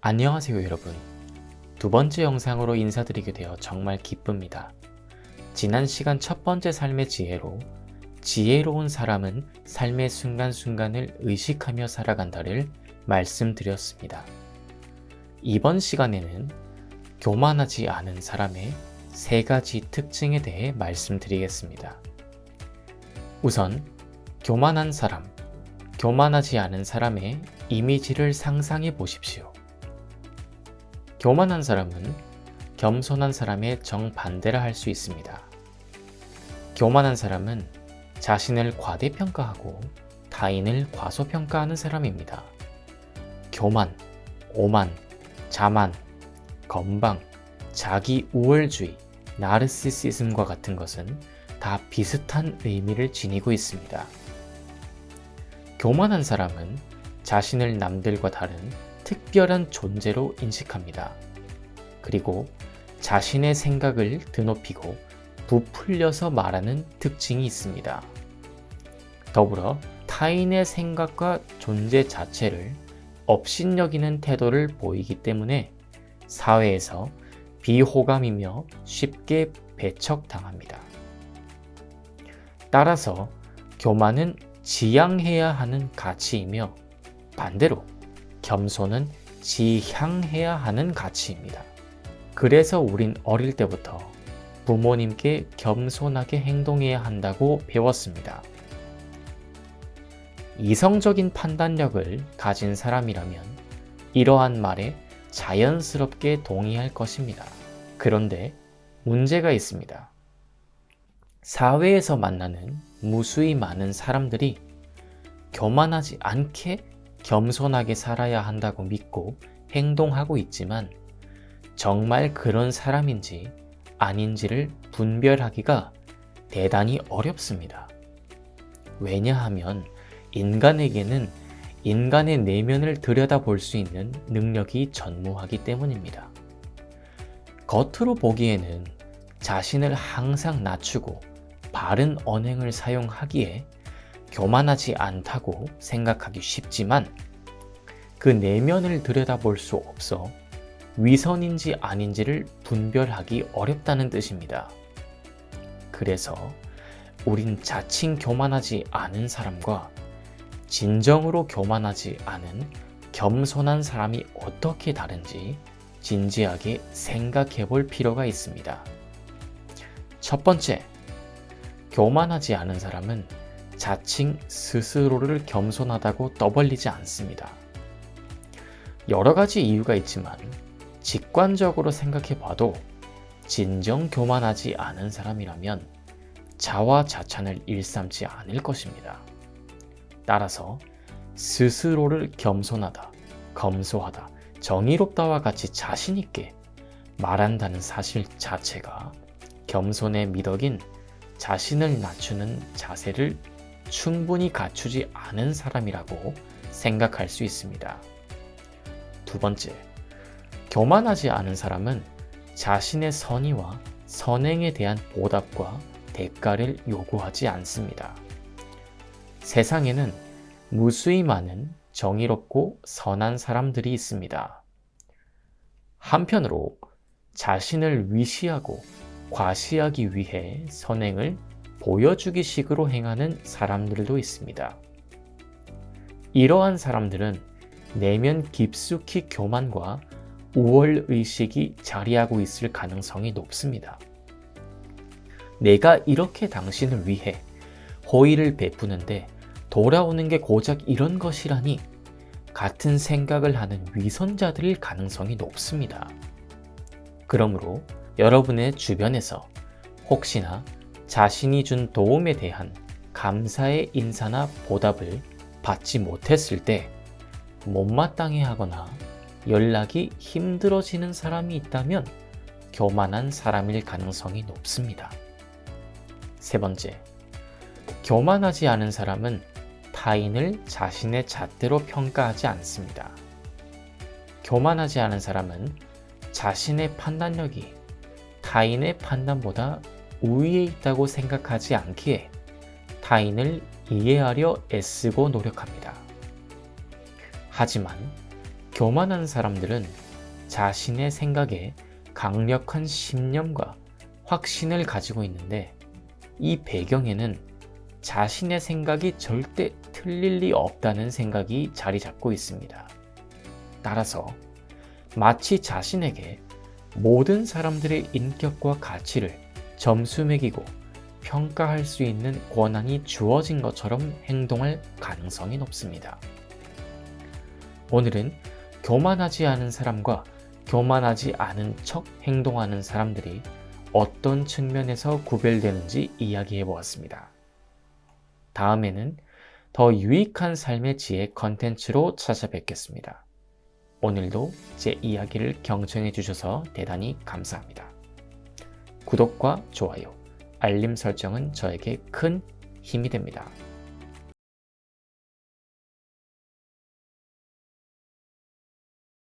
안녕하세요 여러분. 두 번째 영상으로 인사드리게 되어 정말 기쁩니다. 지난 시간 첫 번째 삶의 지혜로 지혜로운 사람은 삶의 순간순간을 의식하며 살아간다를 말씀드렸습니다. 이번 시간에는 교만하지 않은 사람의 세 가지 특징에 대해 말씀드리겠습니다. 우선 교만한 사람, 교만하지 않은 사람의 이미지를 상상해 보십시오. 교만한 사람은 겸손한 사람의 정반대라 할 수 있습니다. 교만한 사람은 자신을 과대평가하고 타인을 과소평가하는 사람입니다. 교만, 오만, 자만, 건방, 자기 우월주의, 나르시시즘과 같은 것은 다 비슷한 의미를 지니고 있습니다. 교만한 사람은 자신을 남들과 다른 특별한 존재로 인식합니다. 그리고 자신의 생각을 드높이고 부풀려서 말하는 특징이 있습니다. 더불어 타인의 생각과 존재 자체를 업신여기는 태도를 보이기 때문에 사회에서 비호감이며 쉽게 배척당합니다. 따라서 교만은 지양해야 하는 가치이며 반대로 겸손은 지향해야 하는 가치입니다. 그래서 우린 어릴 때부터 부모님께 겸손하게 행동해야 한다고 배웠습니다. 이성적인 판단력을 가진 사람이라면 이러한 말에 자연스럽게 동의할 것입니다. 그런데 문제가 있습니다. 사회에서 만나는 무수히 많은 사람들이 교만하지 않게 겸손하게 살아야 한다고 믿고 행동하고 있지만 정말 그런 사람인지 아닌지를 분별하기가 대단히 어렵습니다. 왜냐하면 인간에게는 인간의 내면을 들여다볼 수 있는 능력이 전무하기 때문입니다. 겉으로 보기에는 자신을 항상 낮추고 바른 언행을 사용하기에 교만하지 않다고 생각하기 쉽지만 그 내면을 들여다볼 수 없어 위선인지 아닌지를 분별하기 어렵다는 뜻입니다. 그래서 우린 자칭 교만하지 않은 사람과 진정으로 교만하지 않은 겸손한 사람이 어떻게 다른지 진지하게 생각해 볼 필요가 있습니다. 첫 번째, 교만하지 않은 사람은 자칭 스스로를 겸손하다고 떠벌리지 않습니다. 여러 가지 이유가 있지만 직관적으로 생각해 봐도 진정 교만하지 않은 사람이라면 자화자찬을 일삼지 않을 것입니다. 따라서 스스로를 겸손하다, 검소하다, 정의롭다와 같이 자신 있게 말한다는 사실 자체가 겸손의 미덕인 자신을 낮추는 자세를 충분히 갖추지 않은 사람이라고 생각할 수 있습니다. 두 번째, 교만하지 않은 사람은 자신의 선의와 선행에 대한 보답과 대가를 요구하지 않습니다. 세상에는 무수히 많은 정의롭고 선한 사람들이 있습니다. 한편으로 자신을 위시하고 과시하기 위해 선행을 보여주기 식으로 행하는 사람들도 있습니다. 이러한 사람들은 내면 깊숙이 교만과 우월의식이 자리하고 있을 가능성이 높습니다. 내가 이렇게 당신을 위해 호의를 베푸는데 돌아오는 게 고작 이런 것이라니 같은 생각을 하는 위선자들일 가능성이 높습니다. 그러므로 여러분의 주변에서 혹시나 자신이 준 도움에 대한 감사의 인사나 보답을 받지 못했을 때 못마땅해 하거나 연락이 힘들어지는 사람이 있다면 교만한 사람일 가능성이 높습니다. 세 번째, 교만하지 않은 사람은 타인을 자신의 잣대로 평가하지 않습니다. 교만하지 않은 사람은 자신의 판단력이 타인의 판단보다 우위에 있다고 생각하지 않기에 타인을 이해하려 애쓰고 노력합니다. 하지만 교만한 사람들은 자신의 생각에 강력한 신념과 확신을 가지고 있는데 이 배경에는 자신의 생각이 절대 틀릴 리 없다는 생각이 자리 잡고 있습니다. 따라서 마치 자신에게 모든 사람들의 인격과 가치를 점수 매기고 평가할 수 있는 권한이 주어진 것처럼 행동할 가능성이 높습니다. 오늘은 교만하지 않은 사람과 교만하지 않은 척 행동하는 사람들이 어떤 측면에서 구별되는지 이야기해 보았습니다. 다음에는 더 유익한 삶의 지혜 컨텐츠로 찾아뵙겠습니다. 오늘도 제 이야기를 경청해 주셔서 대단히 감사합니다. 구독과 좋아요, 알림 설정은 저에게 큰 힘이 됩니다.